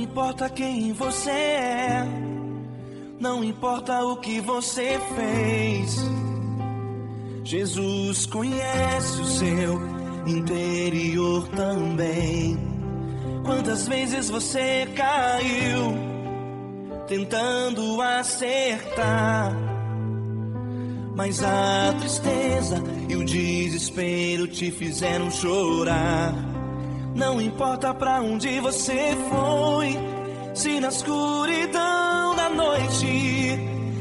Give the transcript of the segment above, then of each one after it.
importa quem você é, não importa o que você fez, Jesus conhece o seu interior também. Quantas vezes você caiu tentando acertar, mas a tristeza e o desespero te fizeram chorar. Não importa pra onde você foi, se na escuridão da noite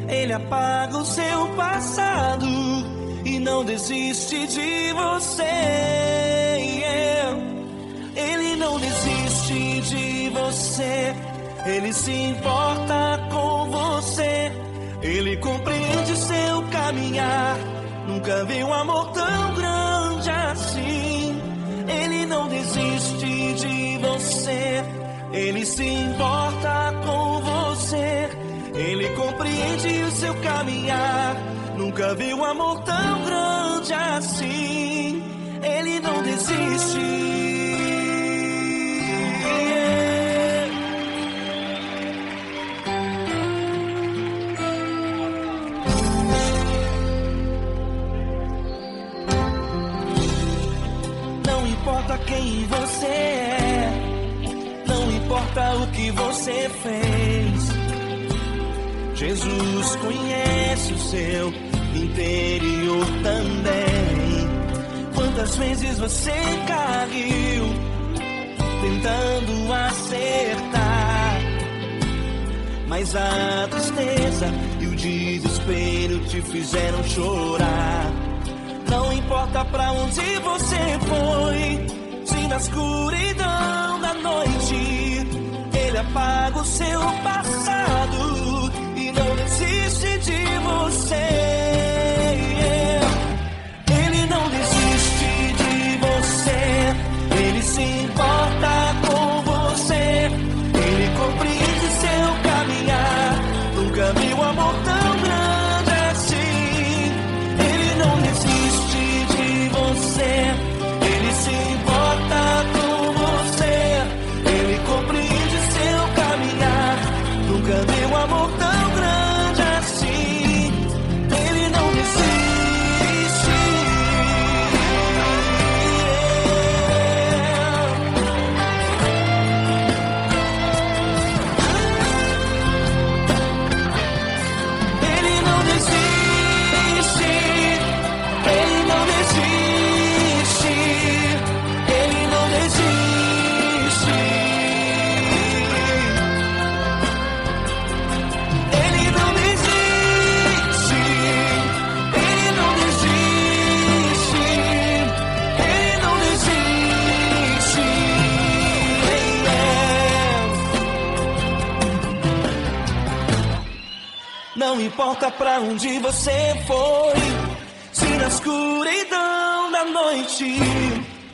Ele apaga o seu passado e não desiste de você. Ele não desiste de você, Ele se importa com você, Ele compreende seu caminhar. Nunca vi um amor tão grande assim. Ele não desiste de você, Ele se importa com você, Ele compreende o seu caminhar. Nunca vi um amor tão grande assim. Ele não desiste. Não importa quem você é, não importa o que você fez, Jesus conhece o seu interior também. Quantas vezes você caiu tentando acertar, mas a tristeza e o desespero te fizeram chorar. Não importa pra onde você foi, se na escuridão da noite Ele apaga o seu passado e não desiste de você. Ele não desiste de você, Ele se importa com você, Ele compreende seu caminhar. Nunca vi um amor tão grande assim. Ele não desiste de você, Ele se importa com você, Ele compreende seu caminhar. Nunca vi um amor tão grande assim. Ele não desiste. Ele não desiste. Ele não desiste. Ele não desiste. Ele não desiste. Ele não desiste. Ele não desiste. Não importa pra onde você foi, se na escuridão da noite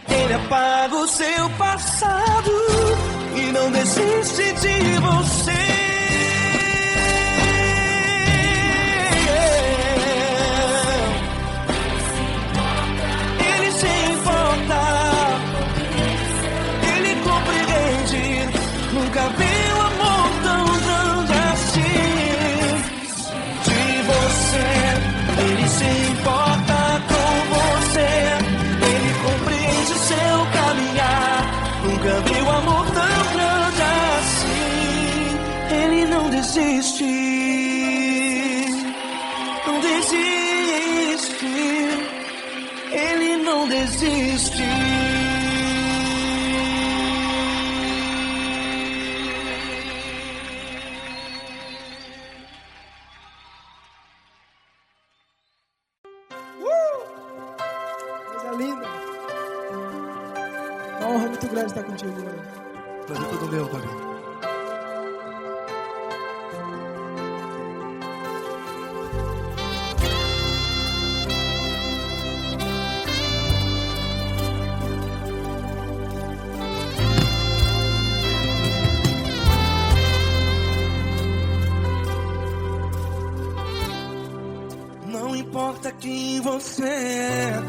Ele apaga o seu passado e não desiste de você. Ele se importa, Ele compreende. Nunca vi um amor tão grande assim. De você, Ele se importa com você, Ele compreende seu caminhar. Nunca vi um amor tão grande assim. Ele não desiste, não desiste. Ele não desiste. Coisa linda. Uma honra muito grande estar contigo, Lula. Prazer todo meu, Fabinho. Não importa quem você é,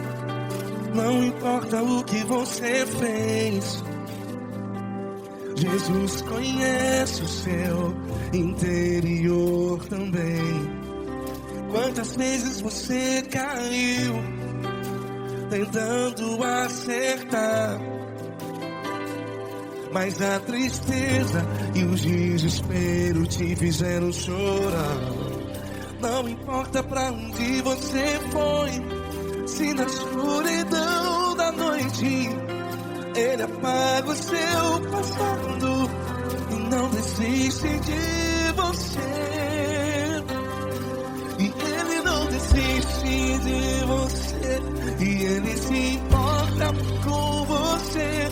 não importa o que você fez, Jesus conhece o seu interior também. Quantas vezes você caiu tentando acertar, mas a tristeza e o desespero te fizeram chorar. Não importa pra onde você foi, se na escuridão da noite Ele apaga o seu passado e não desiste de você. E Ele não desiste de você, e Ele se importa com você,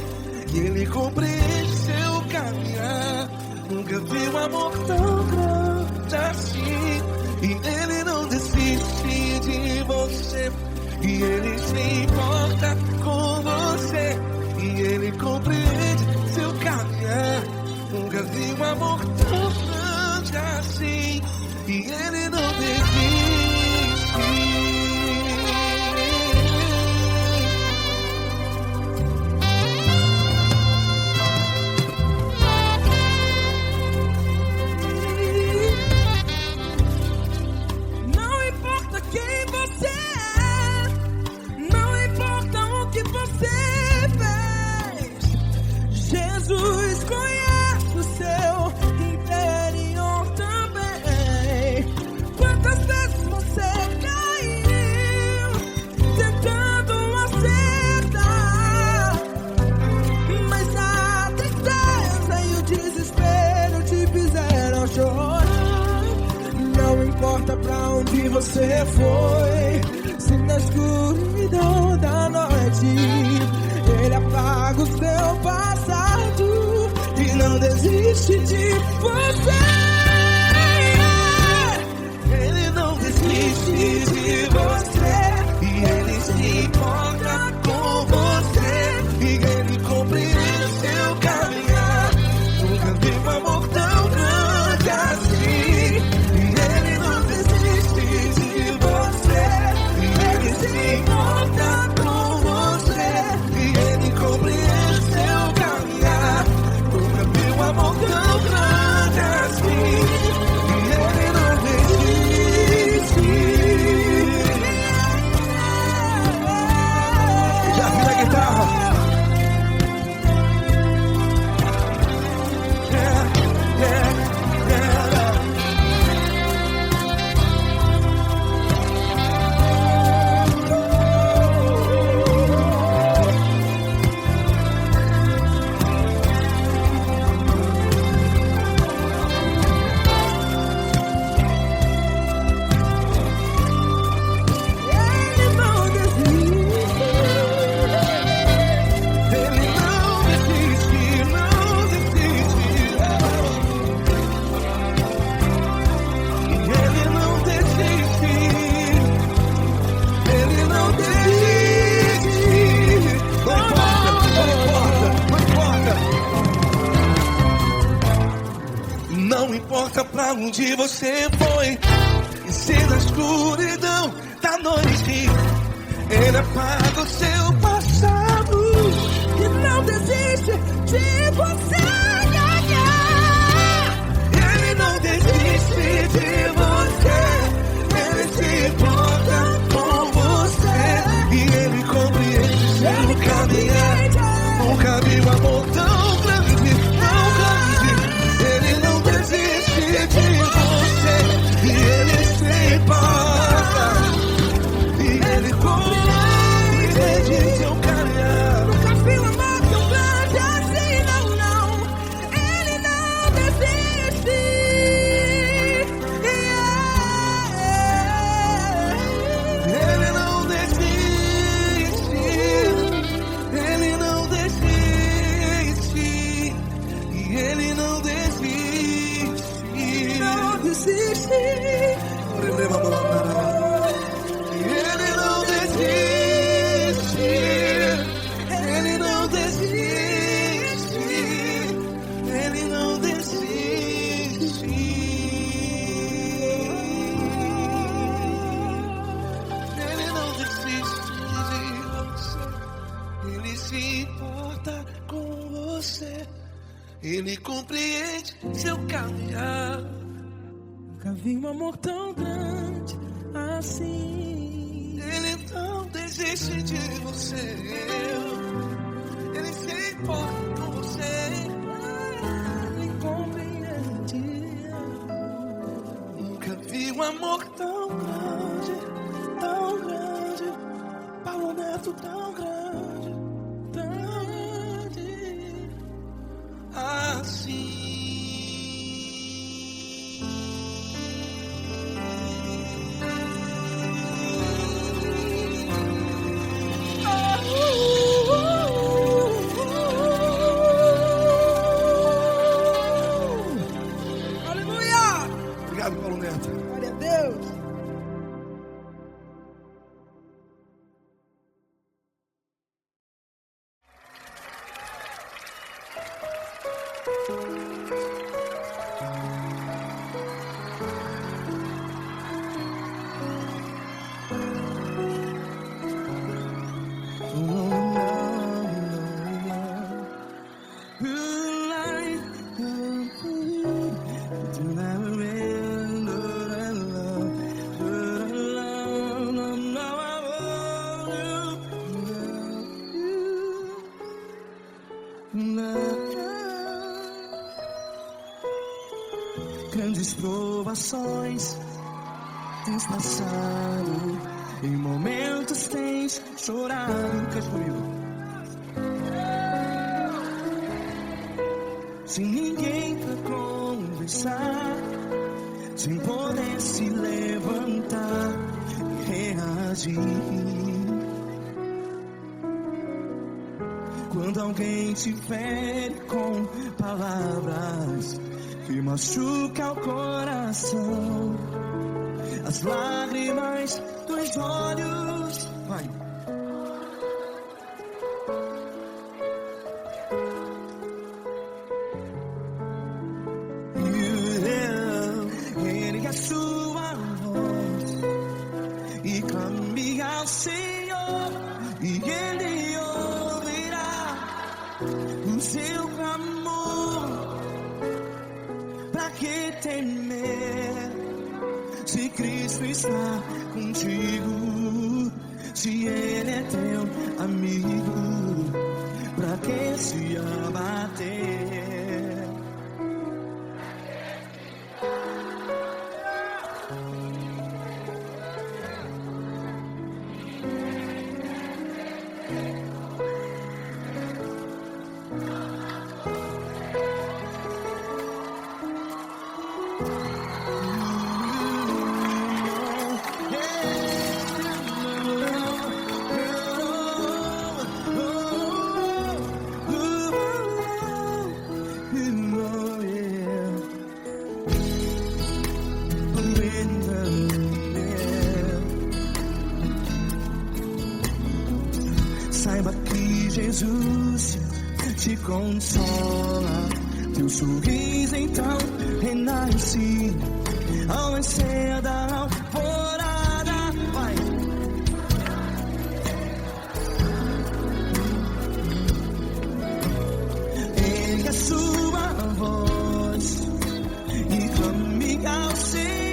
e Ele compreende seu caminhar. Nunca vi um amor tão grande assim. E Ele não desiste de você, e Ele se importa com você, e Ele compreende seu caminhar. Nunca vi um amor tão grande assim. E Ele não desiste. Não importa quem você é, não importa o que você fez, Jesus conhece o seu interior também. Quantas vezes você caiu tentando acertar, mas a tristeza e o desespero te fizeram chorar. Não importa pra onde você foi, se na escuridão da noite Ele apaga o seu passado e não desiste de você. Ele não desiste de você, e Ele se importa com você, e Ele compreende seu caminhar. Nunca vi um amor tão grande assim. E Ele não desiste de você, e Ele se importa com você, e Ele compreende seu caminhar. Nunca vi um amor tão grande assim. E Ele não desiste. Já vi a guitarra. Ele não desiste. Ele não desiste, não desiste. E Ele não desiste. Ele não desiste. Não importa, não importa. Não importa pra onde você foi, e se na escuridão da noite Ele apaga o seu passado E não desiste de você. Ele não desiste de você, Ele se importa com você, e Ele compreende seu caminhar. Nunca vi um amor tão grande, tão grande. Ele não desiste de você, e Ele se importa, e Ele compreende seu caminhar. Nunca vi um amor tão grande assim, não, não. Ele não desiste. Ele não desiste, Ele não desiste, e Ele não desiste. Não desiste. Ele não desiste, Ele não desiste, Ele não desiste. Ele não desiste de você, Ele se importa com você, Ele caminhar. Nunca vi um amor tão grande assim. Ele não desiste de você. Ele se importa com você. Ele compreende. Nunca vi um amor tão grande, tão grande. Paulo Neto tão grande, tão grande assim. Obrigado, Paulo Neto. Glória a Deus. Grandes provações tens passado, em momentos tens chorado. Cante comigo. Sem ninguém pra conversar, sem poder se levantar e reagir. Quando alguém te fere com palavras que machuca o coração, as lágrimas dos olhos, vai. Ergue a sua voz e clame ao Senhor, e Ele ouvirá o seu clamor. Pra que temer, se Cristo está contigo? Se Ele é teu amigo, pra que se abater? Saiba que Jesus te consola, teu sorriso então renasce ao nascer da alvorada. Vai. Ergue a sua voz e clame ao Senhor.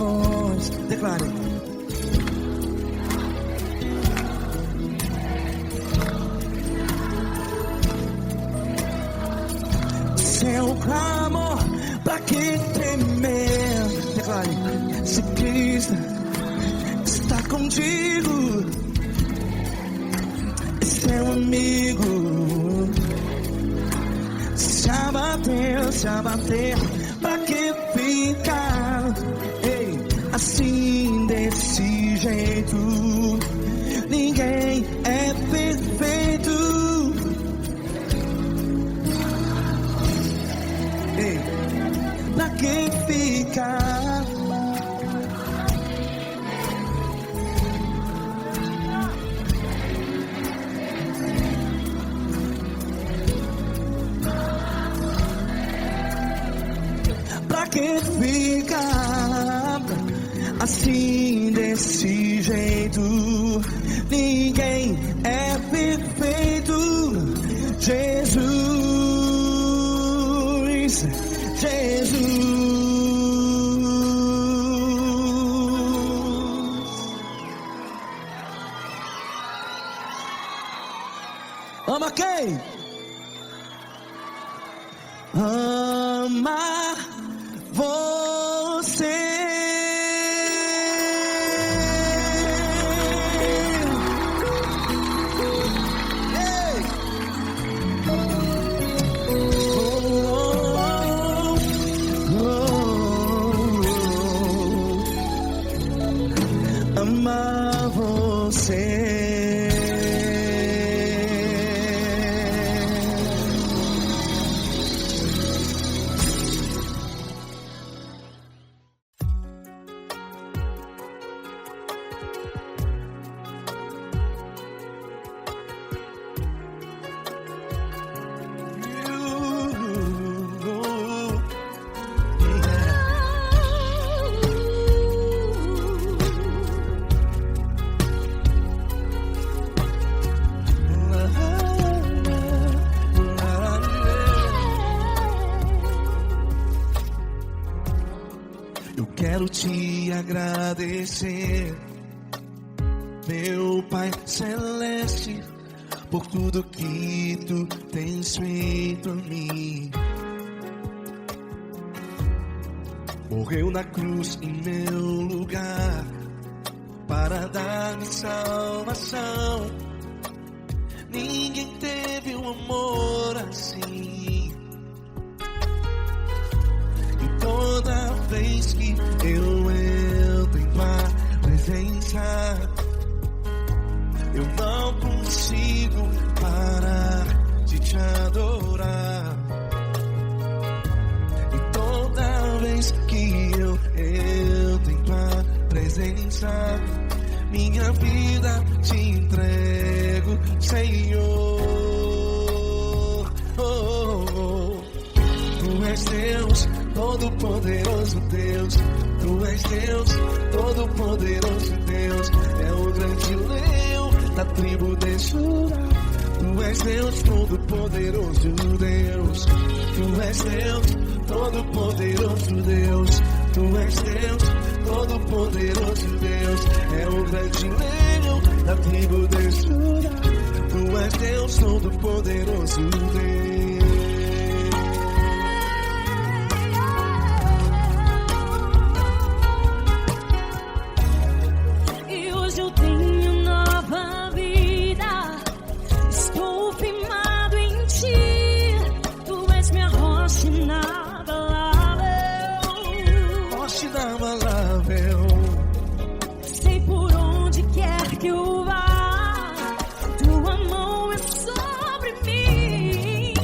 voz. Declare. Seu clamor, pra que temer? Declare. Se Cristo está contigo, seu amigo. Se abater, pra que ficar? Ei, assim desse jeito, ninguém é perfeito. Ei, pra que ficar? Pra que ficar assim desse jeito? Ninguém é perfeito. Jesus, Jesus. Ama quem? Ama você. Ei. Amar você. Eu quero te agradecer, meu Pai Celeste, por tudo que tu tens feito a mim. Morreu na cruz em meu lugar, para dar-me salvação. Ninguém teve um amor assim. E toda vez que eu entro em tua presença, eu não consigo parar de te adorar. E toda vez que eu entro em tua presença, minha vida te entrego, Senhor. Tu és Deus, todo-poderoso Deus. Tu és Deus, todo-poderoso Deus. É o grande leão da tribo de Judá. Tu és Deus, todo-poderoso Deus. Tu és Deus, todo-poderoso Deus. Tu és Deus, todo-poderoso Deus. É o grande leão da tribo de Judá. Tu és Deus, todo-poderoso Deus. Sei por onde quer que eu vá, tua mão é sobre mim.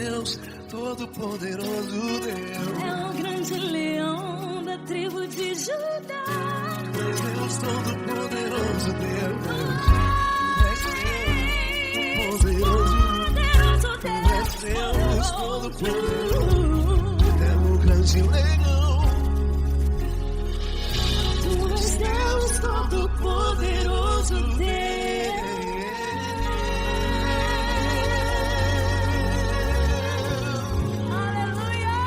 Deus, Todo-Poderoso Deus. É o grande leão da tribo de Judá. Deus, Todo-Poderoso Deus. Deus, Todo-Poderoso. É o grande leão. Tu és Deus Todo-Poderoso Deus. Aleluia!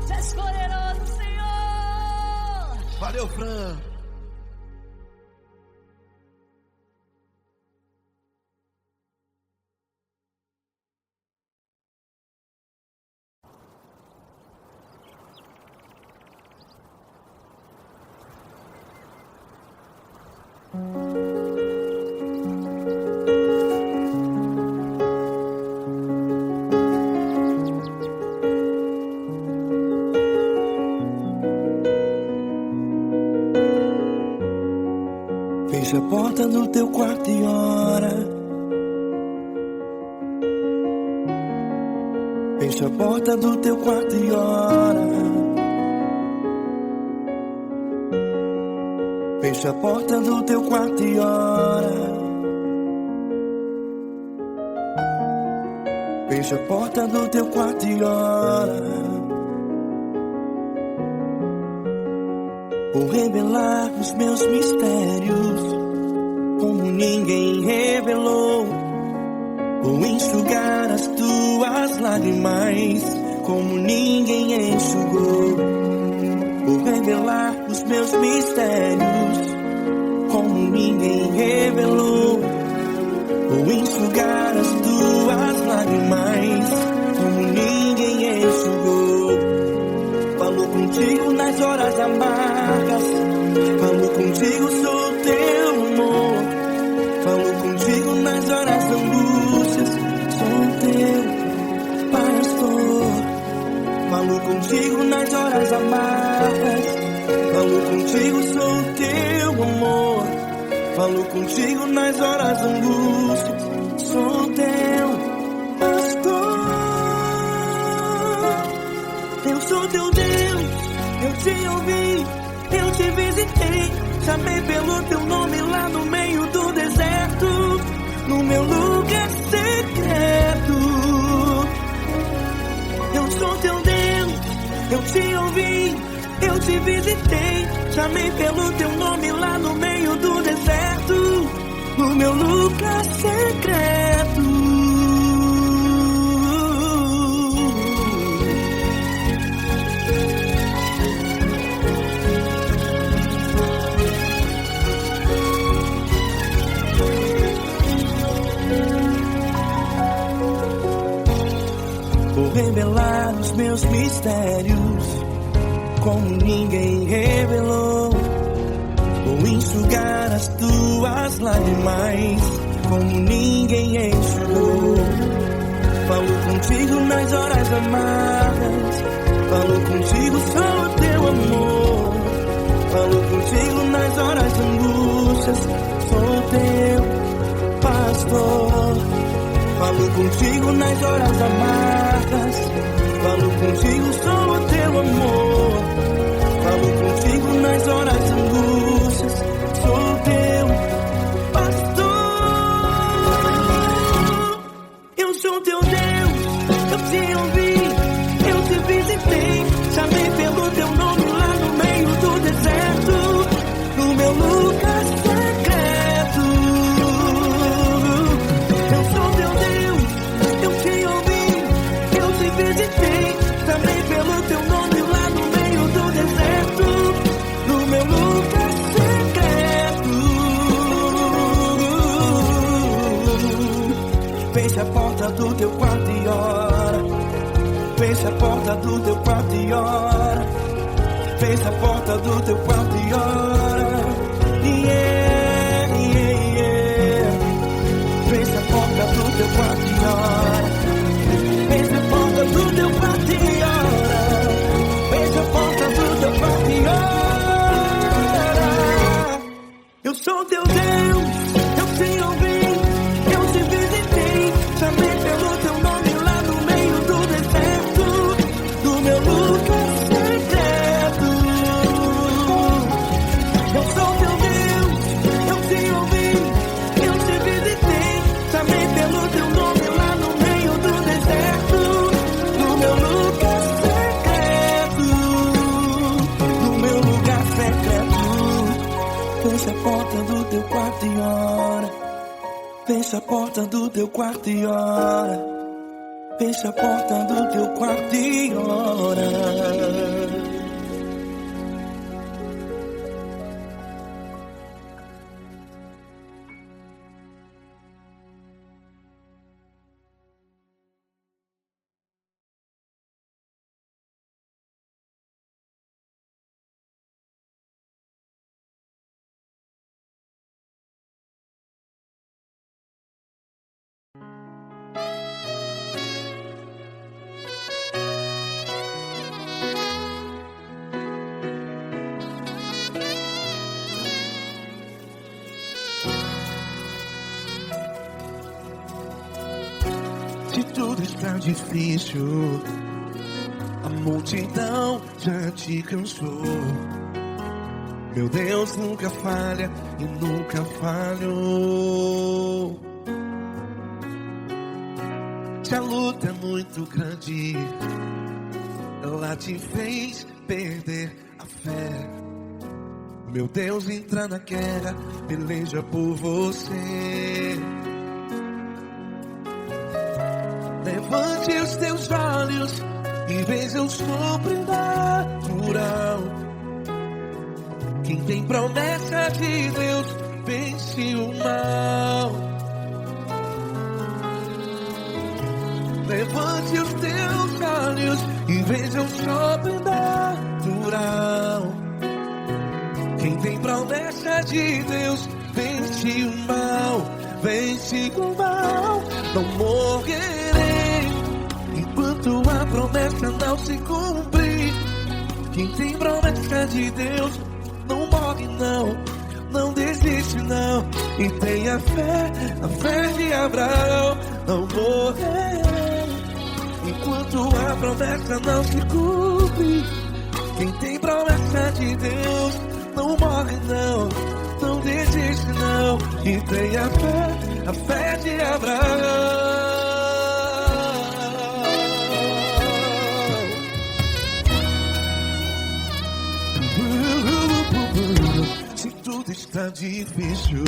Tu és poderoso, Senhor. Valeu, Fran. Fecha a porta do teu quarto e ora. Fecha a porta do teu quarto e ora. Fecha a porta do teu quarto e ora. Fecha a porta do teu quarto e ora. Vou revelar os meus mistérios como ninguém revelou. Vou enxugar as tuas lágrimas como ninguém enxugou. Vou revelar os meus mistérios como ninguém revelou. Vou enxugar as tuas lágrimas como ninguém enxugou. Falo contigo nas horas amargas. Falo contigo, sou teu amor. Falo contigo nas horas da angústias. Sou teu pastor. Falo contigo nas horas amargas. Falo contigo, sou teu amor. Falo contigo nas horas da angústias. Sou teu pastor. Eu sou teu Deus, eu te ouvi, eu te visitei. Chamei pelo teu nome lá no meio do deserto, no meu lugar secreto. Eu sou teu Deus, eu te ouvi, eu te visitei. Chamei pelo teu nome lá no meio do deserto, no meu lugar secreto. Vou revelar os meus mistérios como ninguém revelou. Vou enxugar as tuas lágrimas como ninguém enxugou. Falo contigo nas horas amargas. Falo contigo, sou teu amor. Falo contigo nas horas de angústias. Sou teu pastor. Falo contigo nas horas amargas. Falo contigo, sou teu amor. Falo contigo nas horas de angústias. Sou teu pastor. Eu sou teu Deus, eu te ouvi, eu te visitei. Chamei pelo teu nome lá no meio do deserto, no meu lugar secreto. Eu sou teu Deus, eu te ouvi, eu te visitei. Chamei pelo teu nome lá no meio do deserto, no meu lugar secreto. Fecha a porta do teu quarto e ora. Fecha a porta do teu quarto e ora. Fecha a porta do teu quarto e ora. Yeah, yeah, yeah. Fecha a porta do teu quarto e ora. Fecha a porta do teu quarto e ora. Fecha a porta do teu quarto e ora. Eu sou teu Deus, eu te ouvi, eu te visitei. Chamei pelo teu nome lá no meio quarto e ora. Fecha a porta do teu quarto e ora. Se tudo está difícil, a multidão já te cansou. Meu Deus nunca falha e nunca falhou. Se a luta é muito grande, ela te fez perder a fé. Meu Deus entra na guerra, peleja por você. Levante os teus olhos e veja o sobrenatural. Quem tem promessa de Deus vence o mal. Levante os teus olhos e veja o sobrenatural. Quem tem promessa de Deus vence o mal. Vence o mal. Não morrerei enquanto a promessa não se cumprir. Quem tem promessa de Deus não morre não, não desiste não. E tenha fé, a fé de Abraão. Não morrerei enquanto a promessa não se cumpre. Quem tem promessa de Deus não morre não, não desiste não. E tenha fé, a fé de Abraão. Se tudo está difícil,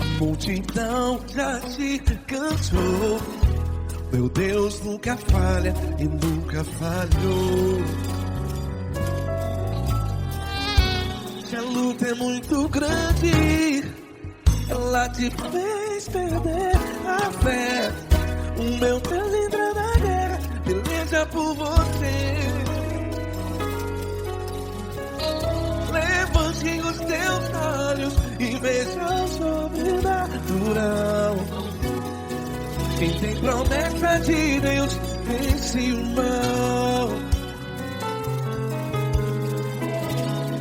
a multidão já te cansou. Meu Deus nunca falha e nunca falhou. Se a luta é muito grande, ela te fez perder a fé. O meu Deus entra na guerra, peleja por você. Levante os teus olhos e veja o sobrenatural. Quem tem promessa de Deus vence o mal.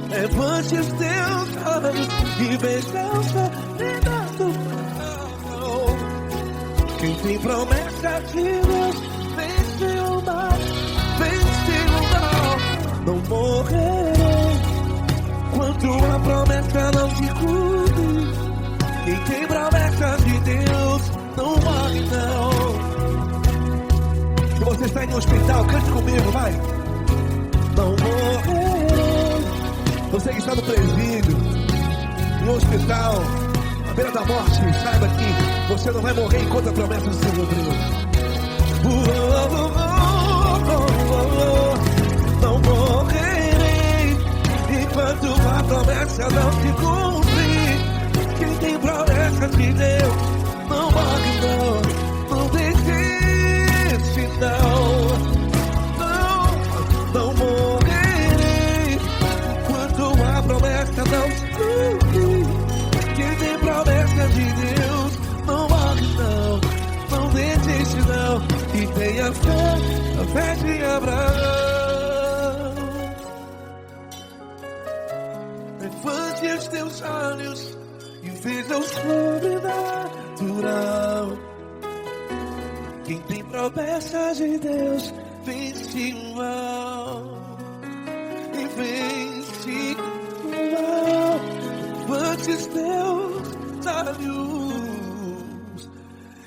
Levante os teus olhos e veja o sobrenatural. Quem tem promessa de Deus vence o mal. Vence o mal. Não morrerei enquanto a promessa não se cumpre. Quem tem promessa de Deus não morre não. Se você está em um hospital, cante comigo, vai. Não morrerei. Você que está no presídio, em um hospital, à beira da morte, saiba que você não vai morrer enquanto a promessa se cumpriu. Não morrerei enquanto a promessa não se cumprir. Quem tem promessa de Deus não morre não, não desiste não. Não morrerei enquanto a promessa não se cumprir. Quem tem promessa de Deus não morre não, não desiste não. E tenha fé, a fé de Abraão. Levante os teus olhos e veja o sobrenatural. Quem tem promessa de Deus vence o mal. E vence o mal. Levante os teus olhos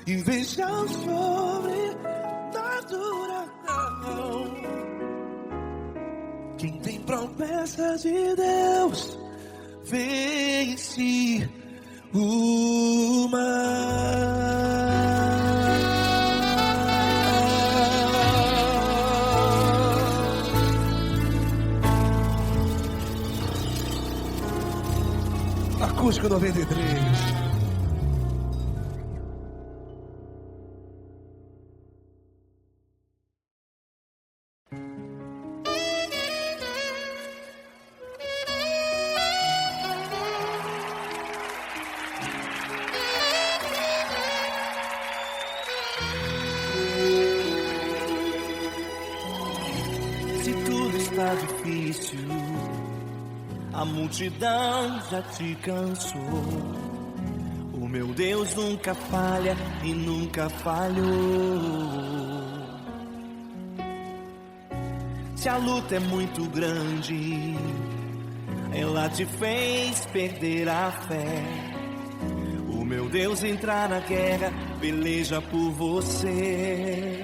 e veja o sobrenatural. Quem tem promessa de Deus vence o mal. Acústico 93. Se tudo está difícil, a multidão já te cansou. O meu Deus nunca falha e nunca falhou. Se a luta é muito grande, ela te fez perder a fé. O meu Deus entra na guerra, peleja por você.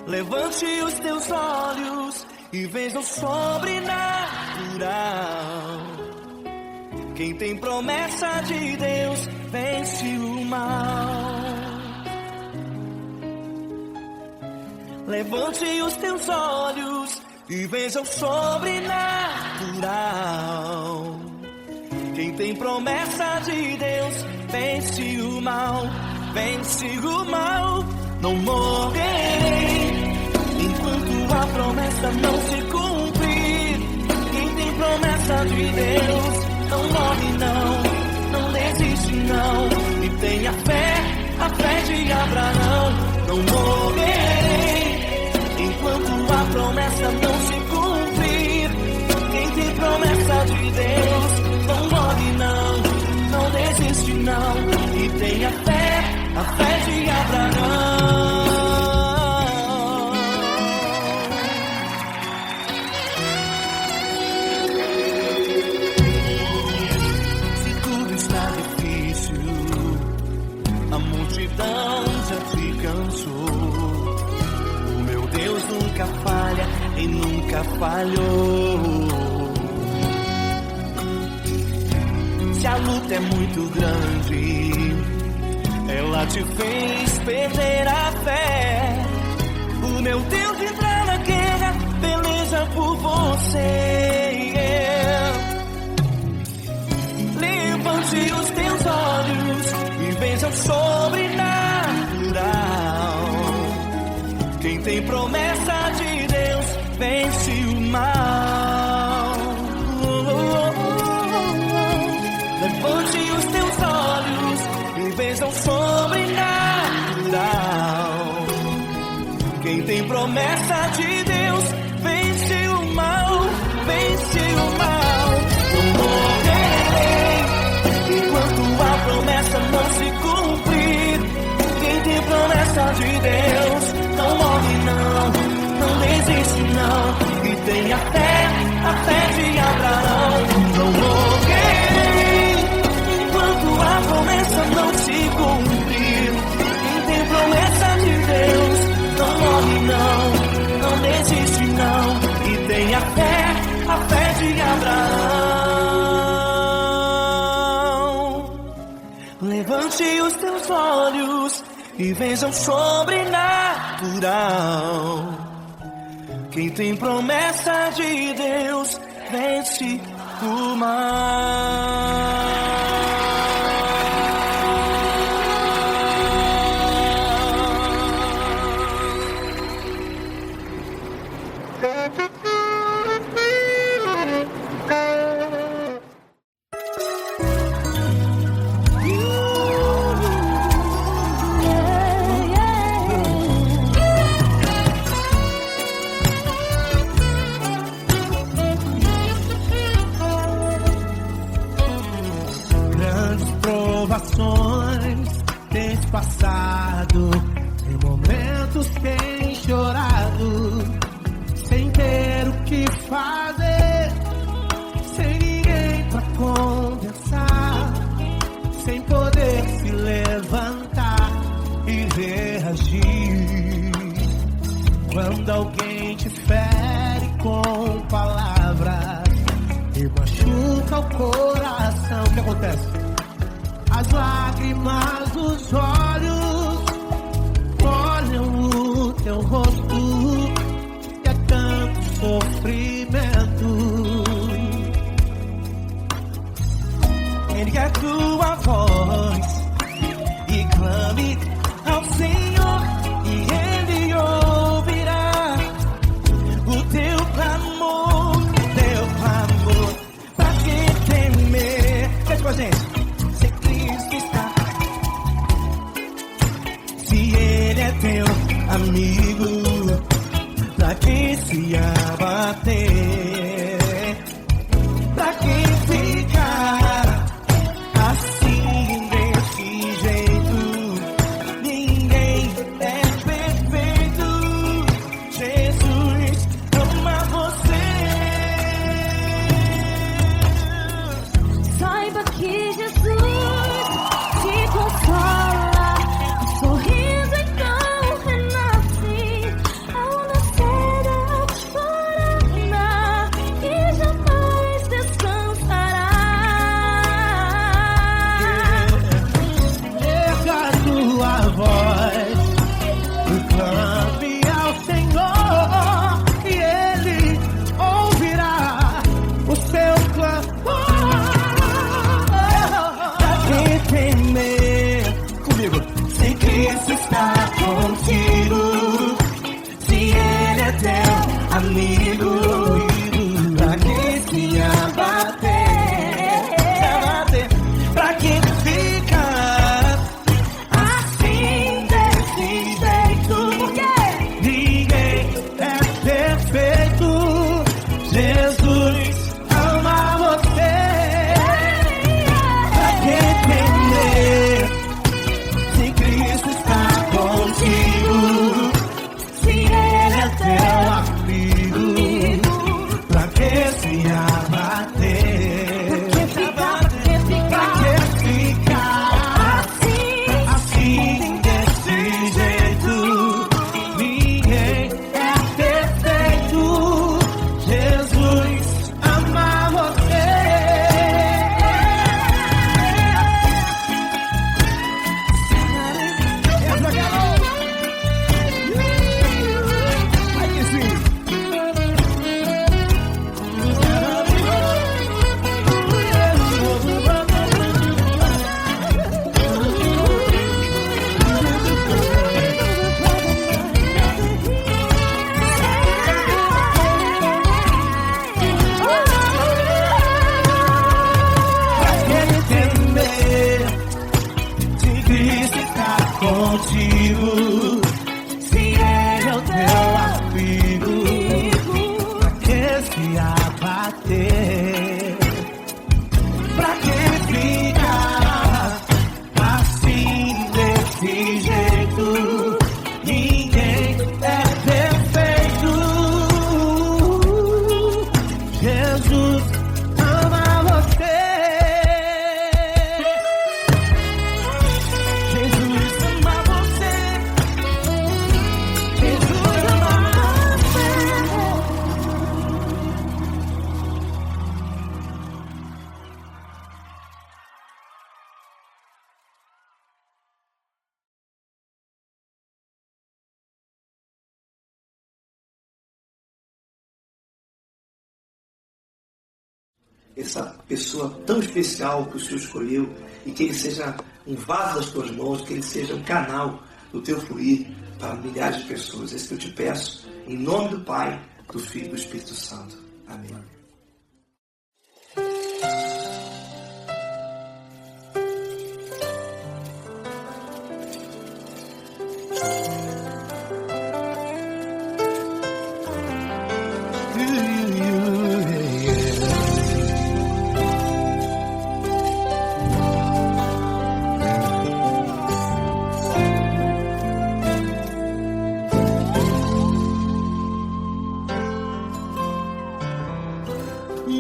Levante os teus olhos e veja o sobrenatural. Quem tem promessa de Deus vence o mal. Levante os teus olhos e veja o sobrenatural. Quem tem promessa de Deus vence o mal, vence o mal. Não morrerei enquanto a promessa não se cumprir. Quem tem promessa de Deus não morre não desiste não. E tenha fé, a fé de Abraão. Não morrerei enquanto a promessa não se cumprir. Quem tem promessa de Deus não morre não desiste não. E tenha fé, a fé de Abraão. Se tudo está difícil, a multidão já te cansou. O meu Deus nunca falha e nunca falhou. Se a luta é muito grande, ela te fez perder a fé. O meu Deus entra na guerra, peleja por você. Levante os teus olhos e veja o sobrenatural. Quem tem promessa de Deus vence o mal. Levante os teus olhos e veja o sobrenatural. Quem tem promessa de Deus vence o mal, vence o mal. Não morrerei enquanto a promessa não se cumprir. Quem tem promessa de Deus não morre não desiste não. E tenha fé, a fé de Abraão. Não morrerei enquanto a promessa não se cumprir. Quem tem promessa de Deus não morre não desiste não. E tenha fé, a fé de Abraão. Levante os teus olhos e veja o sobrenatural. Quem tem promessa de Deus vence o mal. Tens passado, em momentos tens chorado, sem ter o que fazer, sem ninguém pra conversar, sem poder se levantar e reagir. Quando alguém te fere com palavras e machuca o coração, o que acontece? As lágrimas dos olhos molham o teu rosto, e é tanto sofrimento. teu amigo, pra que se abater? Pra que ficar assim desse jeito? Ninguém é perfeito. Jesus ama você. Saiba que Jesus te consola, o sorriso então renasce ao nascer da alvorada e jamais descansará. Erga a tua voz, clame ao Senhor e Ele ouvirá o seu clamor. Pra que temer? Comigo. Se Cristo está contigo, se Ele é teu amigo, pra que se abater? Pra que ficar assim desse jeito? Ninguém é perfeito. Jesus ama você. Pra que temer? Se Cristo está contigo, se Ele é teu amigo, pra que se abater? Pra que ficar assim desse jeito? Ninguém é perfeito. Jesus ama você. Ai que sim. Pra que temer? Se Cristo está contigo, se Ele é o teu amigo, pra que se abater? Pra que ficar assim desse jeito? Ninguém é perfeito. Jesus ama você. Jesus ama você. Jesus ama você. Essa pessoa tão especial que o Senhor escolheu, e que ele seja um vaso das tuas mãos, que ele seja um canal do teu fluir para milhares de pessoas. É isso que eu te peço, em nome do Pai, do Filho e do Espírito Santo. Amém.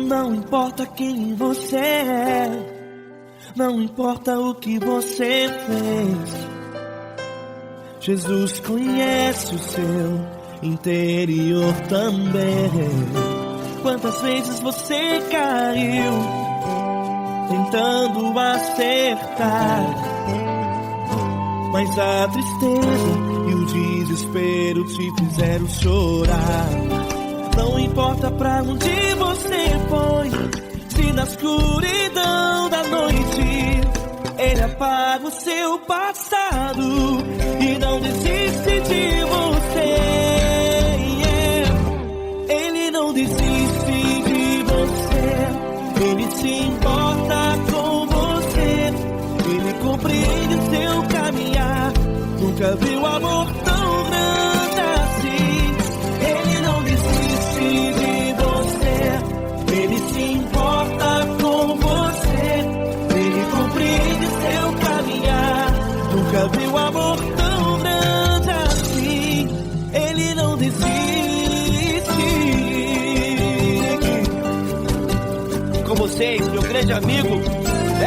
Não importa quem você é, não importa o que você fez, Jesus conhece o seu interior também. Quantas vezes você caiu tentando acertar, mas a tristeza e o desespero te fizeram chorar. Não importa pra onde você foi, se na escuridão da noite Ele apaga o seu passado e não desiste de você. Ele não desiste de você, Ele se importa com você, Ele compreende o seu caminhar. Nunca viu amor tão grande assim. Ele não desiste de você, ele se importa com você, ele compreende seu caminhar. Nunca vi um amor tão grande assim. Ele não desiste. Com vocês, meu grande amigo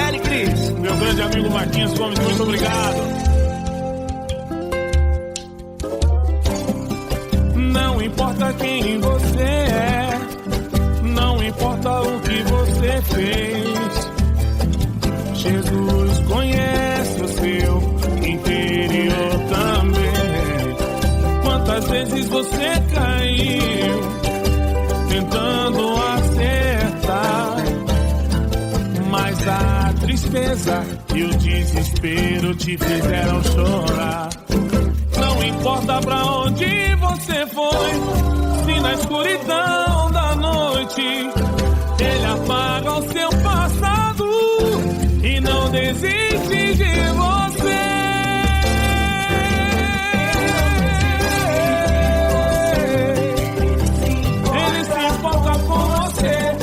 L. Cris. Meu grande amigo Marquinhos Gomes, muito obrigado. Não importa quem você é, não importa o que você fez, Jesus conhece o seu interior também. Quantas vezes você caiu tentando acertar, mas a tristeza e o desespero te fizeram chorar. Não importa pra onde você foi, se na escuridão da noite ele apaga o seu passado e não desiste de você. Ele se importa com você,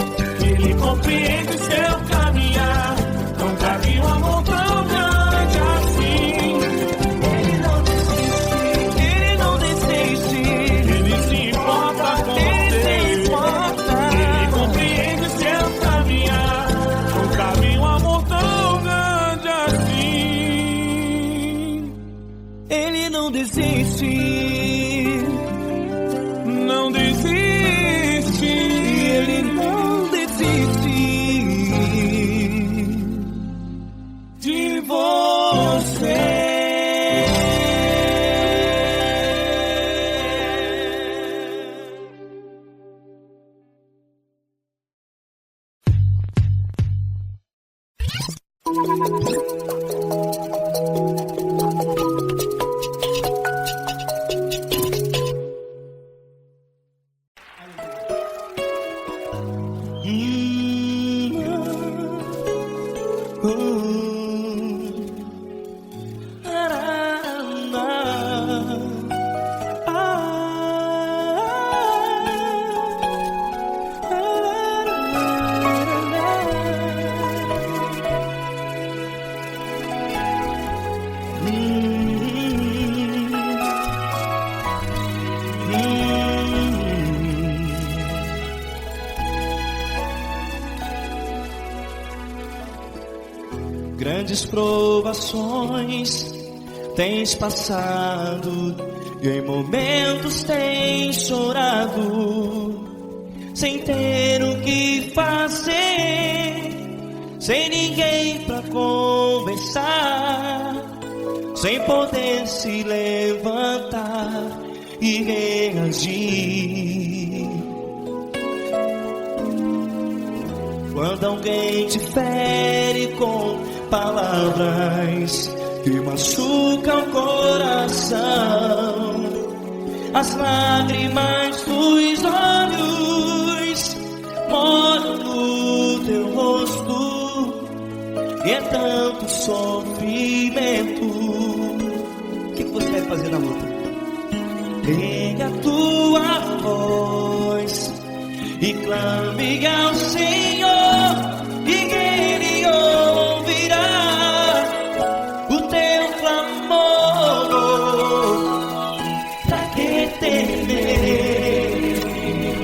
ele compreende seu caminhar. Nunca vi um amor tão grande assim. Ele não desiste, ele não desiste. Ele se importa com você, ele compreende seu caminhar. Nunca vi um amor tão grande assim. Ele não desiste, não desiste. ele não desiste De você. Grandes provações tens passado e em momentos tens chorado, sem ter o que fazer, sem ninguém pra conversar, sem poder se levantar e reagir. Quando alguém te fere com palavras que machucam o coração, as lágrimas dos olhos molham no teu rosto, e é tanto sofrimento. O que você vai fazer na luta? Erga a tua voz e clame ao Senhor, e Ele ouvirá o teu clamor. Pra que temer,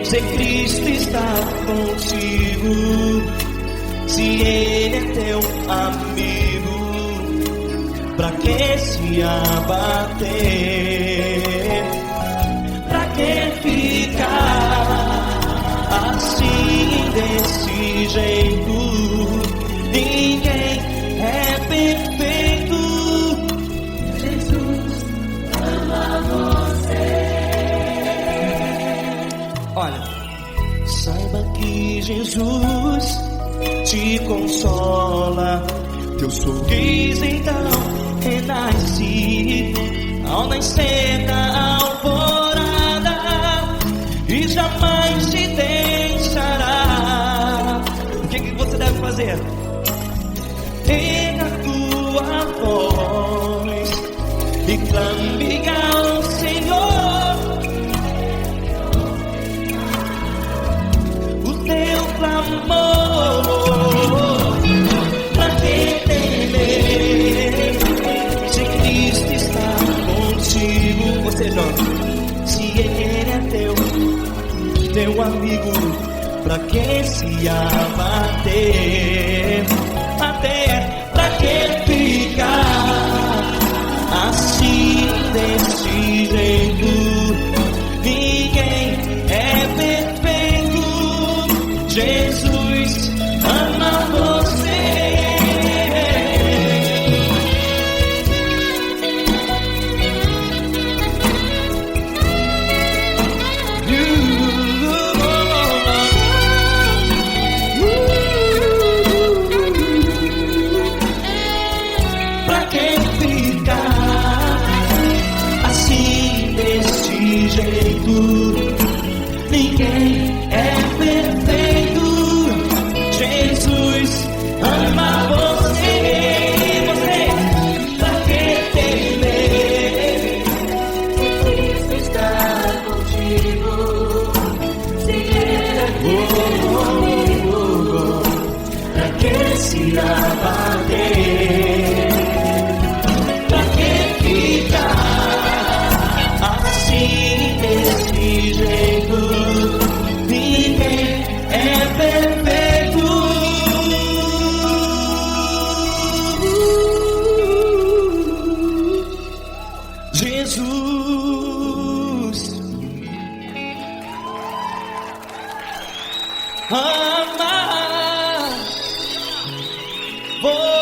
se Cristo está contigo, se Ele é teu amigo? Pra que se abater? Pra que ficar assim, desse jeito? Ninguém é perfeito. Jesus ama você. Olha, saiba que Jesus te consola, teu sorriso então renasce ao nascer da alvorada, e jamais te deixará. O que você deve fazer? Erga a tua voz e clame você, João. Se ele é teu amigo, pra que se abater? Até pra que ficar assim desse jeito? Ninguém é perfeito. Jesus ama você. Pra que ficar assim desse jeito? Ninguém é perfeito. Jesus ama você. Pra que temer? Cristo está contigo. Se Ele é comigo, pra que se abater? Pra que ficar assim desse jeito? Ninguém é perfeito. Jesus ama você.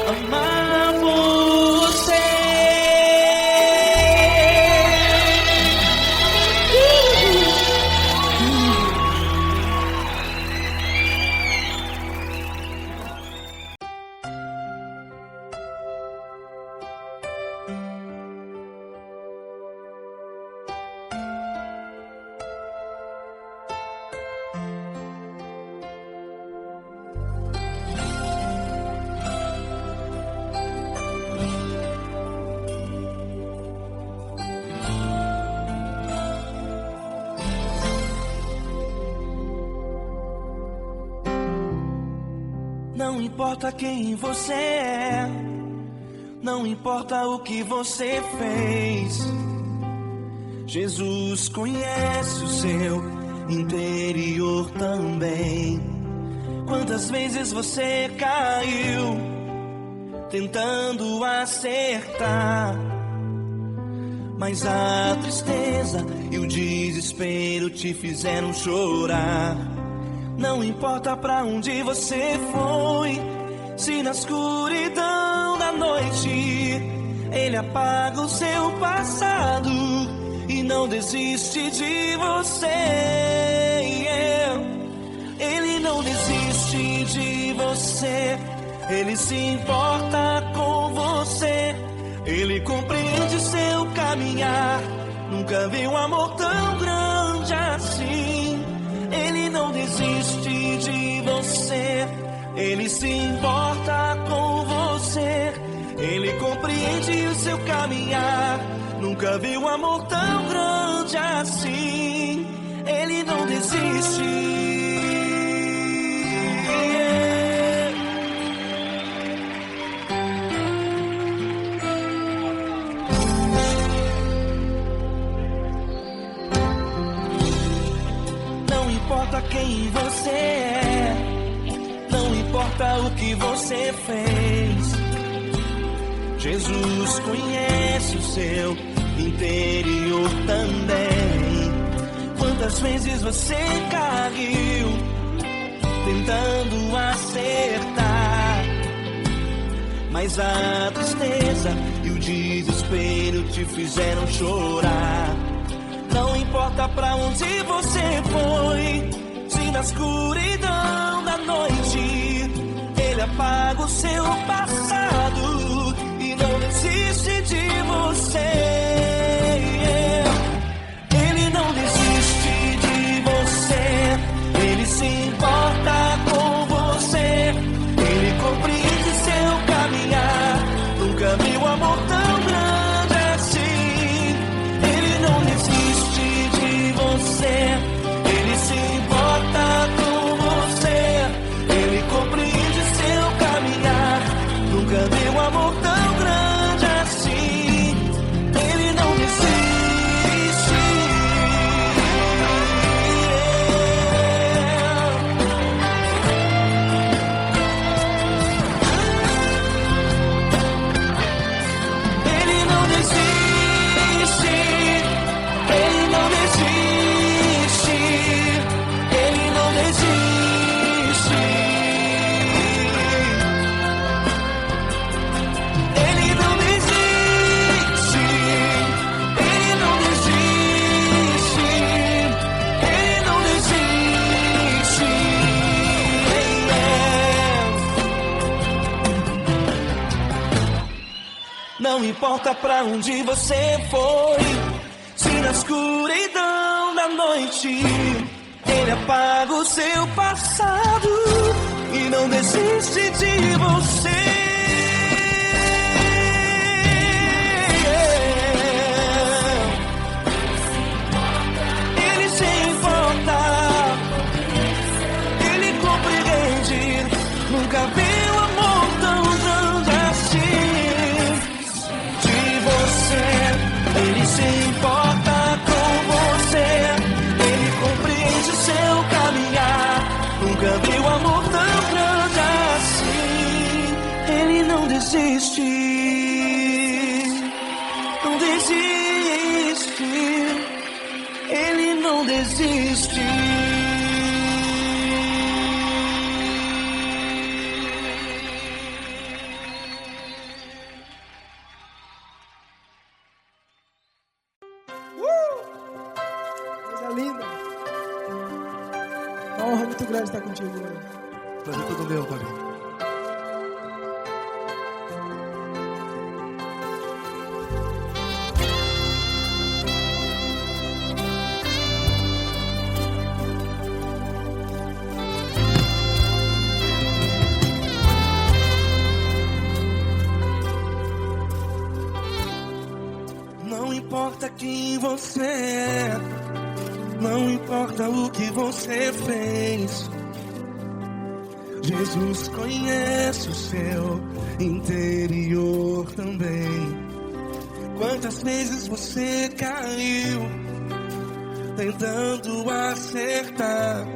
Amar você. Não importa quem você é, não importa o que você fez, Jesus conhece o seu interior também. Quantas vezes você caiu tentando acertar, mas a tristeza e o desespero te fizeram chorar. Não importa pra onde você foi, se na escuridão da noite Ele apaga o seu passado e não desiste de você. Ele não desiste de você, Ele se importa com você, Ele compreende seu caminhar. Nunca vi um amor tão grande assim. Ele não desiste de você, Ele se importa com você, Ele compreende o seu caminhar. Nunca vi um amor tão grande assim. Ele não desiste. Não importa quem você é, não importa o que você fez, Jesus conhece o seu interior também. Quantas vezes você caiu tentando acertar, mas a tristeza e o desespero te fizeram chorar. Não importa pra onde você foi, se na escuridão da noite Ele apaga o seu passado e não desiste de você. Ele não desiste de você, Ele se importa com você, Não importa pra onde você foi, se na escuridão da noite Ele apaga o seu passado e não desiste de você. Ele se importa, Ele compreende. Nunca vi um amor tão grande assim de você. Ele se importa com você, Ele compreende o seu caminhar. Nunca vi um amor tão grande assim. Ele não desiste, não desiste. Ele não desiste. Coisa linda. Uma honra muito grande estar contigo hoje. Prazer todo meu, Paulinho. Não importa quem você é, não importa o que você fez, Jesus conhece o seu interior também. Quantas vezes você caiu tentando acertar,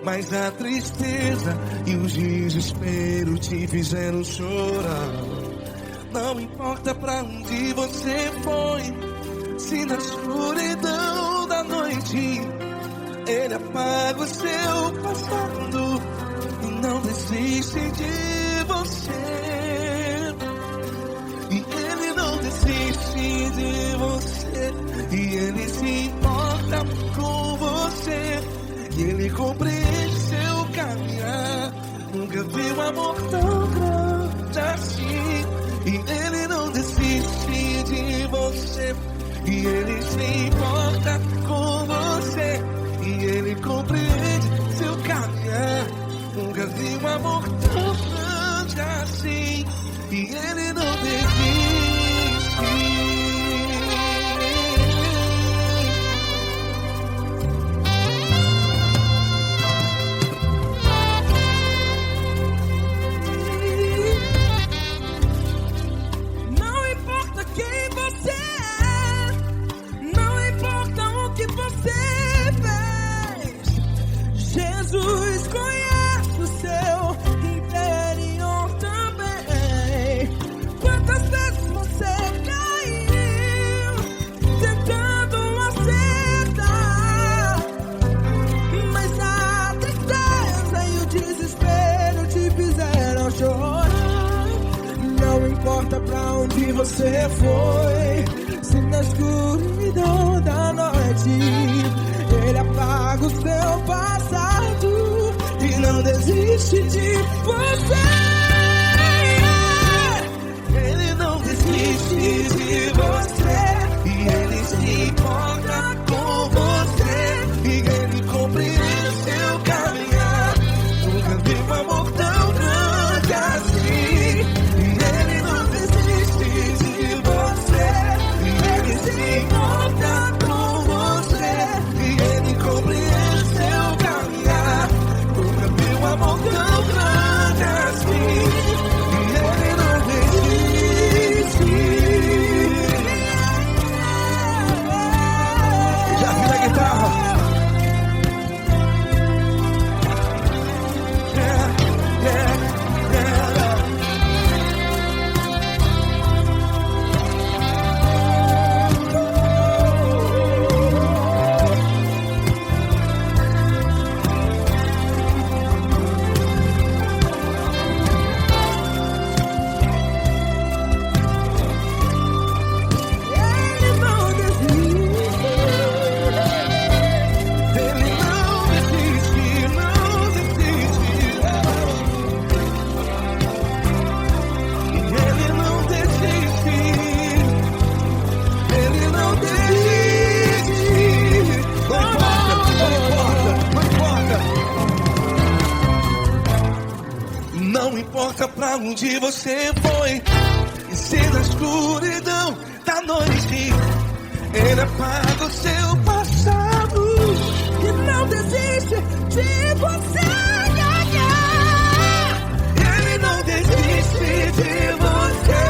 mas a tristeza e o desespero te fizeram chorar. Não importa pra onde você foi, se na escuridão da noite Ele apaga o seu passado e não desiste de você. E Ele não desiste de você, e Ele se importa com você, e Ele compreende seu caminhar. Nunca vi um amor tão grande assim. E Ele não desiste de você, e Ele se importa com você, e Ele compreende seu caminhar. Nunca vi um amor tão grande assim, e Ele não desiste. Jesus conhece o seu interior também. Quantas vezes você caiu tentando acertar, mas a tristeza e o desespero te fizeram chorar. Não importa pra onde você foi, se na escuridão da noite Ele apaga o seu passado e não desiste de você. Ele não desiste de você, e Ele se importa com você, e Ele compreende seu caminhar. Nunca vi um amor tão grande assim. E Ele não desiste de você, e Ele se importa com você, e Ele compreende seu caminhar. Nunca vi um amor tão grande assim. E Ele não desiste. Não importa pra onde você foi, e se na escuridão da noite Ele apaga o seu passado E não desiste de você. Ele não desiste de você.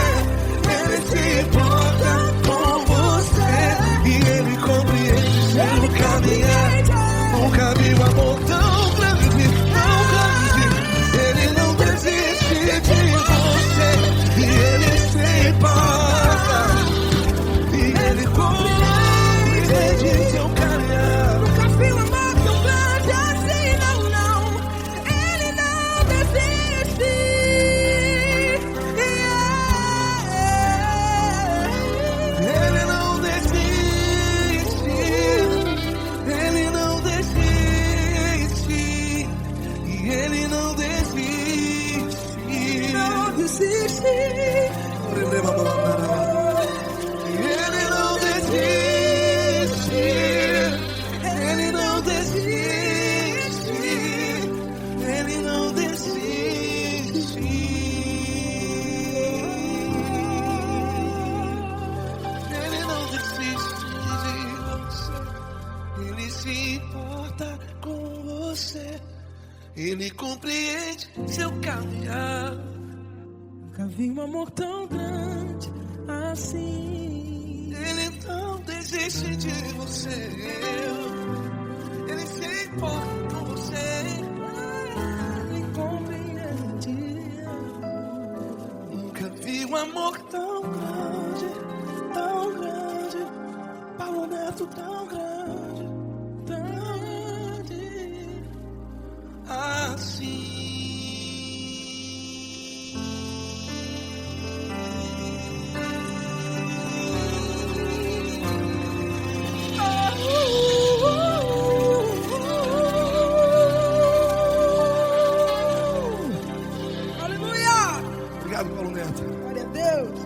Ele se importa com você. E Ele compreende seu caminhar. Nunca vi um amor tão grande, tão grande. Ele não desiste de você. E Ele se importa. E Ele compreende seu caminhar. Nunca vi um amor tão grande assim, não, não. Ele não desiste. Ele não desiste. Ele não desiste. E Ele não desiste. Não desiste. Ele não desiste. Ele não desiste. Ele não desiste. Ele não desiste de você. Ele se importa com você. Ele compreende seu caminhar. Nunca vi um amor tão grande assim. Ele não desiste de você. Ele se importa com você. Ele compreende. Nunca vi um amor tão grande, tão grande. Paulo Neto tão grande, tão grande assim. Aleluia! Obrigado, Paulo Neto. Glória a Deus.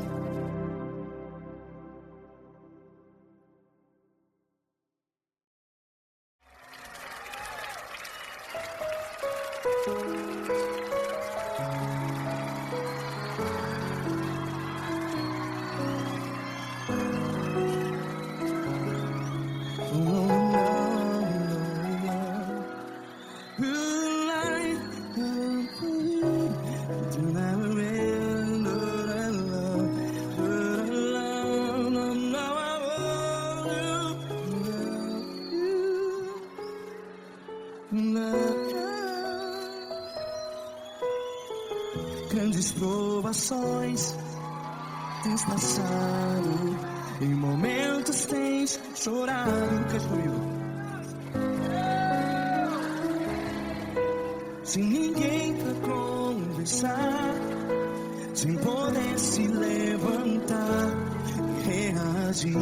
Grandes provações tens passado, em momentos tens chorado. Cante comigo. Sem ninguém pra conversar, sem poder se levantar e reagir.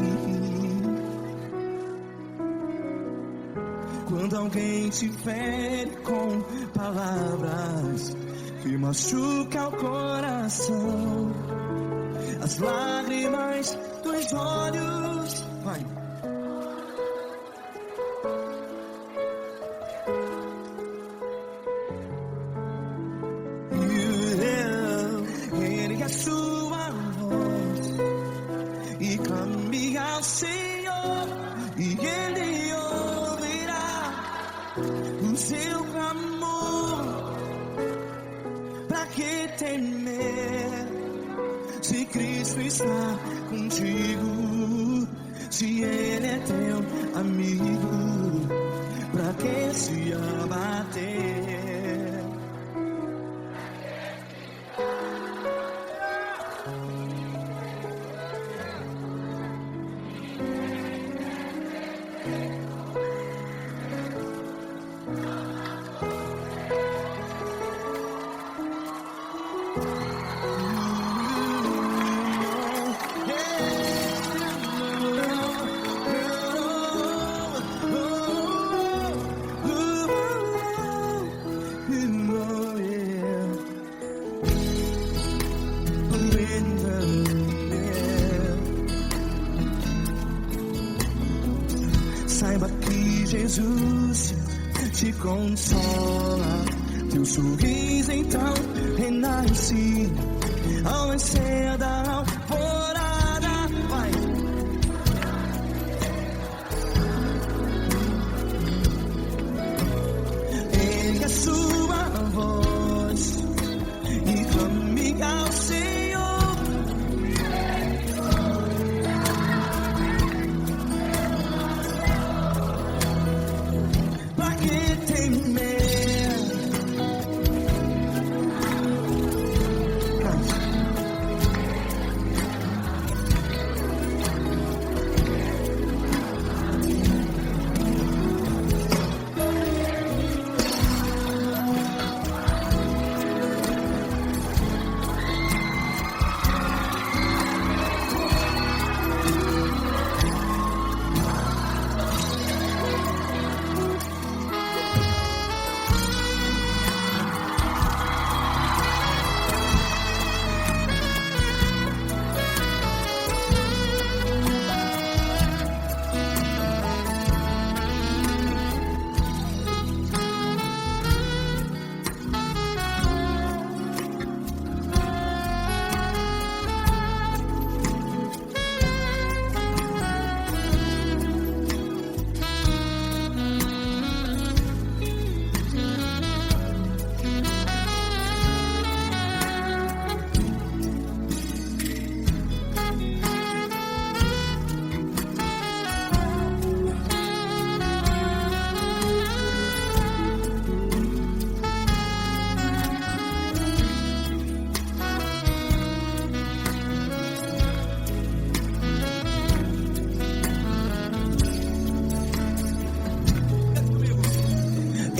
Quando alguém te fere com palavras que machuca o coração, as lágrimas dos olhos, vai. Ergue a sua voz e clame ao Senhor, e Ele ouvirá o seu clamor. Pra que temer, se Cristo está contigo? Se Ele é teu amigo, pra que se abater? Saiba que Jesus te consola, teu sorriso então renasce ao nascer da alvorada. Vai. Ergue a sua voz e clame ao Senhor. Pra que temer?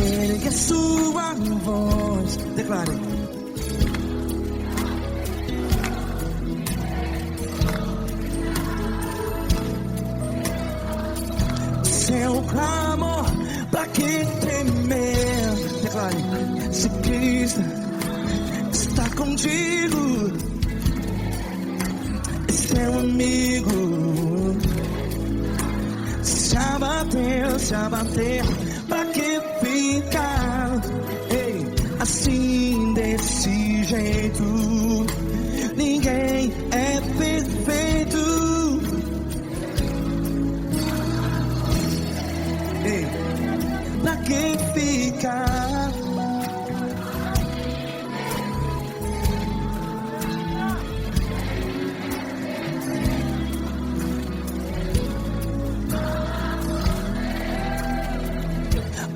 Ergue a sua voz, declare. Seu clamor, pra que temer? Declare. Se Cristo está contigo, é seu amigo. Se abater, pra que ficar? Ei, assim desse jeito, ninguém é perfeito. Ei, pra que ficar?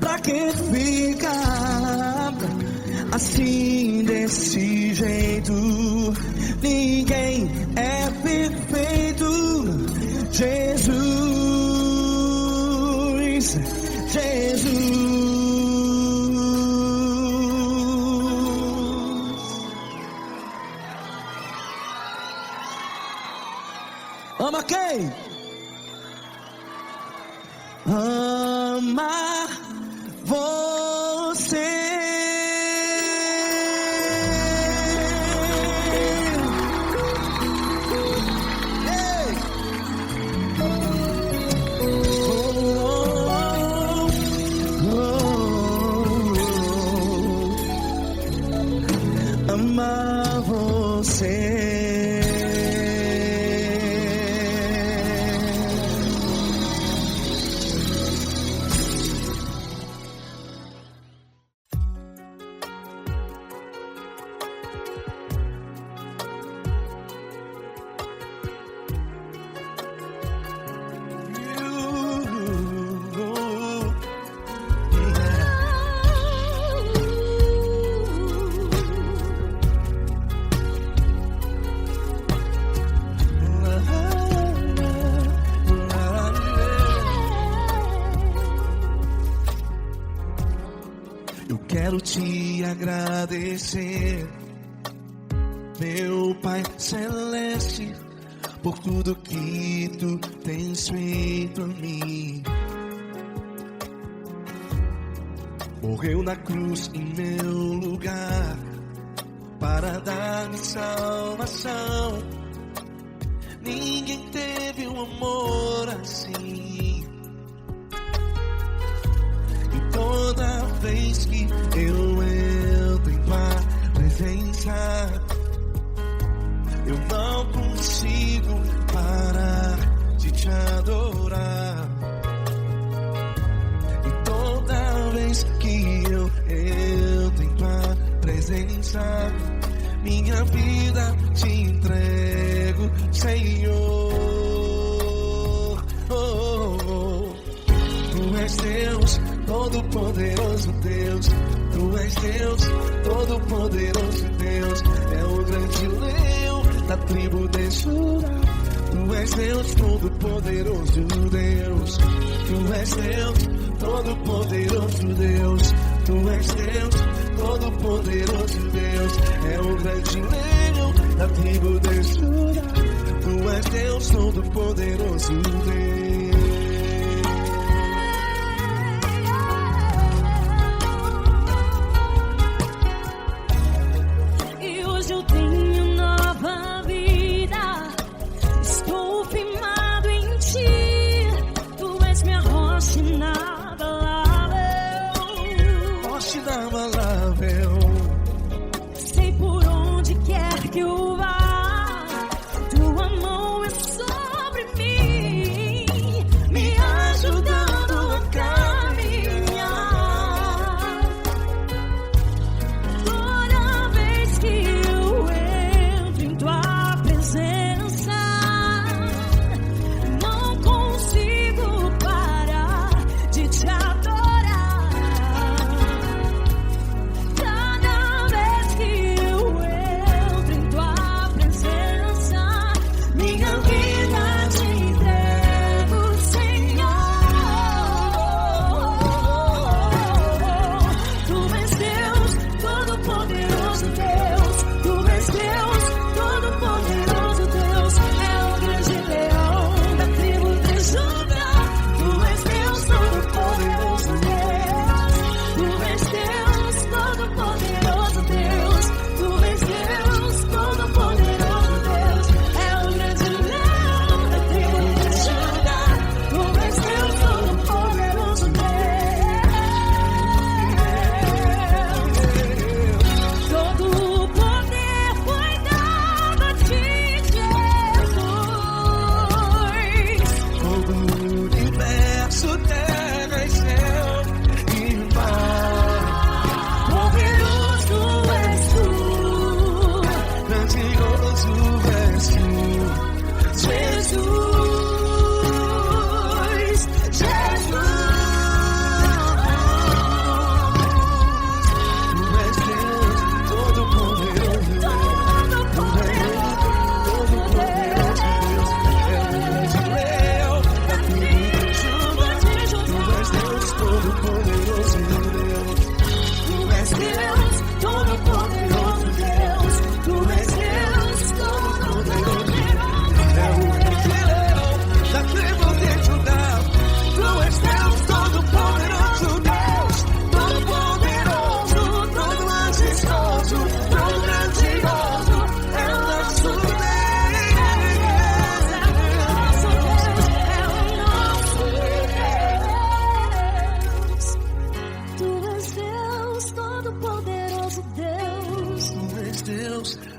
Pra que ficar assim desse jeito? Ninguém é perfeito. Jesus, Jesus. Ama quem? Ama você. Ei. Ama você. Eu quero te agradecer, meu Pai Celeste, por tudo que tu tens feito a mim. Morreu na cruz em meu lugar para dar-me salvação. Ninguém teve um amor assim. E toda vez que eu entro em paz, presença, minha vida te entrego, Senhor. Tu és Deus, todo-poderoso Deus. Tu és Deus, todo-poderoso Deus. É o grande leão da tribo de Judá. Tu és Deus, todo-poderoso Deus. Tu és Deus, todo-poderoso Deus. Tu és Deus, todo-poderoso Deus. É o grande leão da tribo de Judá. Tu és Deus, todo-poderoso Deus. Sei por onde quer que eu vá, tua mão é sobre mim, me ajudando a caminhar. Toda vez que eu entro em tua presença, não consigo parar de te adorar.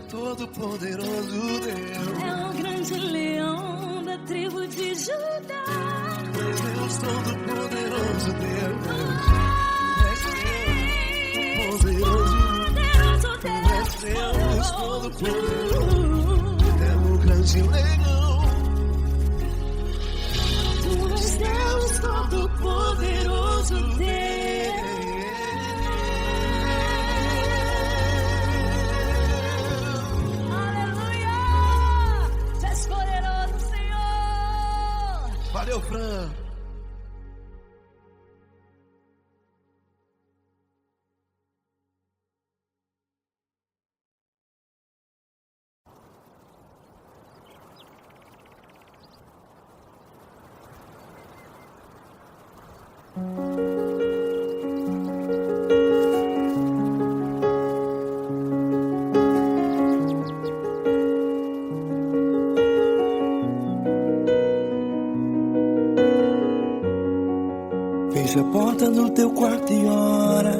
Todo-poderoso Deus. É o grande leão da tribo de Judá. Tu és Deus, todo-poderoso Deus. Tu és Deus, todo-poderoso. É o grande leão. Tu és Deus, todo-poderoso Deus. Valeu, Fran. Fecha a porta do teu quarto e ora.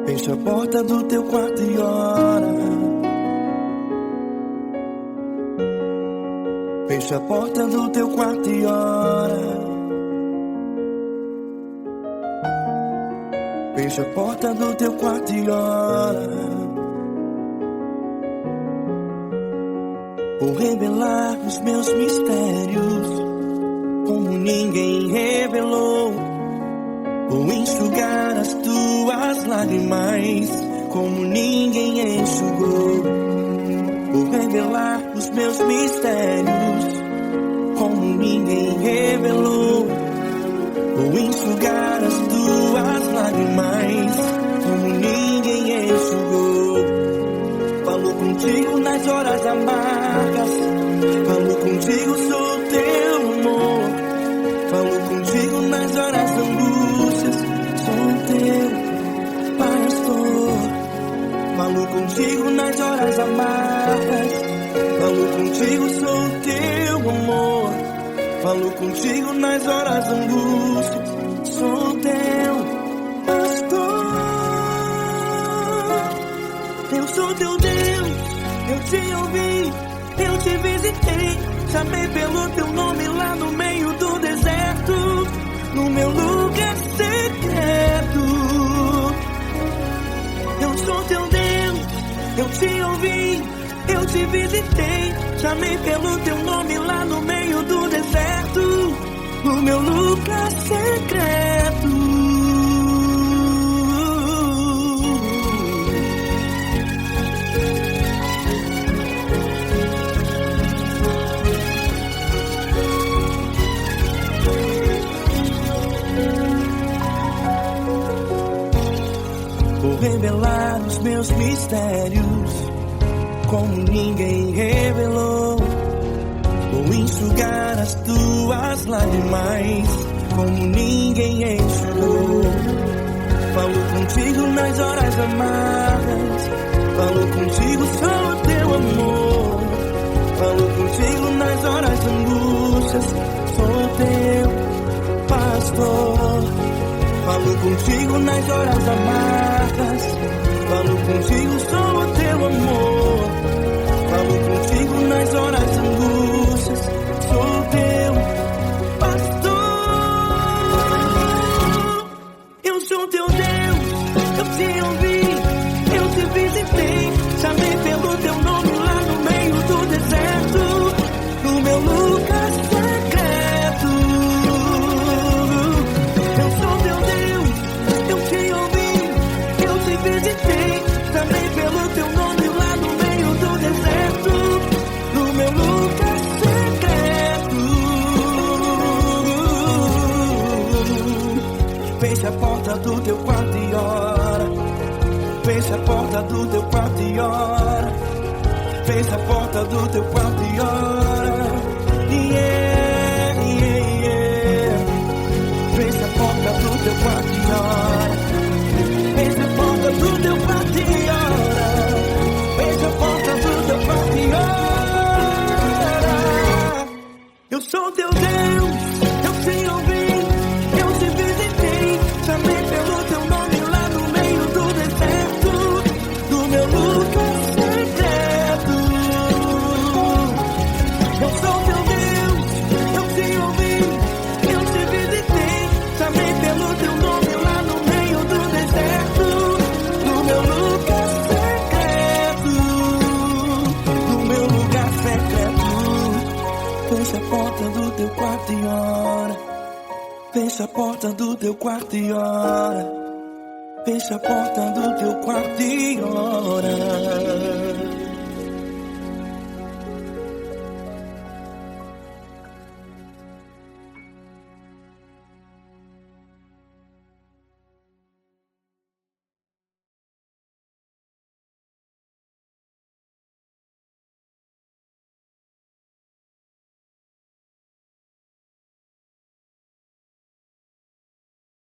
Fecha a porta do teu quarto e ora. Fecha a porta do teu quarto e ora. Fecha a porta do teu quarto e ora. Vou revelar os meus mistérios como ninguém revelou. Vou enxugar as tuas lágrimas como ninguém enxugou. Vou revelar os meus mistérios como ninguém revelou. Vou enxugar as tuas lágrimas como ninguém enxugou. Falo contigo nas horas amargas, falo contigo, sou teu amor. Falo contigo nas horas da angústias, sou teu pastor. Falo contigo nas horas amargas, falo contigo, sou teu amor. Falo contigo nas horas da angústia, sou teu pastor. Eu sou teu Deus, eu te ouvi, eu te visitei. Chamei pelo teu nome lá no meio do deserto, no meu lugar secreto. Eu sou teu Deus, eu te ouvi, eu te visitei. Chamei pelo teu nome lá no meio do deserto, no meu lugar secreto. Vou revelar os meus mistérios como ninguém revelou. Vou enxugar as tuas lágrimas como ninguém enxugou. Falo contigo nas horas amargas, falo contigo, sou teu amor. Falo contigo nas horas de angústias, sou teu pastor. Falo contigo nas horas amargas, falo contigo, sou teu amor. Falo contigo nas horas de angústias, sou teu pastor. Eu sou teu Deus, eu te ouvi, eu te visitei. Chamei pelo teu nome lá no meio do deserto, no meu lugar secreto. Eu sou teu Deus, eu te ouvi, eu te visitei. Chamei pelo teu nome lá no meio do deserto, no meu lugar secreto. Fecha a porta do teu quarto e ora. Fecha a porta do teu quarto e ora. Fecha a porta do teu quarto e ora. Yeah, yeah, yeah. Fecha a porta do teu quarto e ora. Fecha a porta do teu quarto e ora. Fecha a porta do teu quarto e ora. Eu sou teu Deus, eu te ouvi, eu te visitei. Chamei pelo teu nome lá no meio do deserto, no meu lugar secreto. Eu sou teu Deus, eu te ouvi, eu te visitei. Chamei pelo teu nome lá no meio do deserto, no meu lugar secreto, no meu lugar secreto. Fecha a porta do teu quarto e ora. Fecha a porta do teu quarto e ora. Fecha a porta do teu quarto e ora.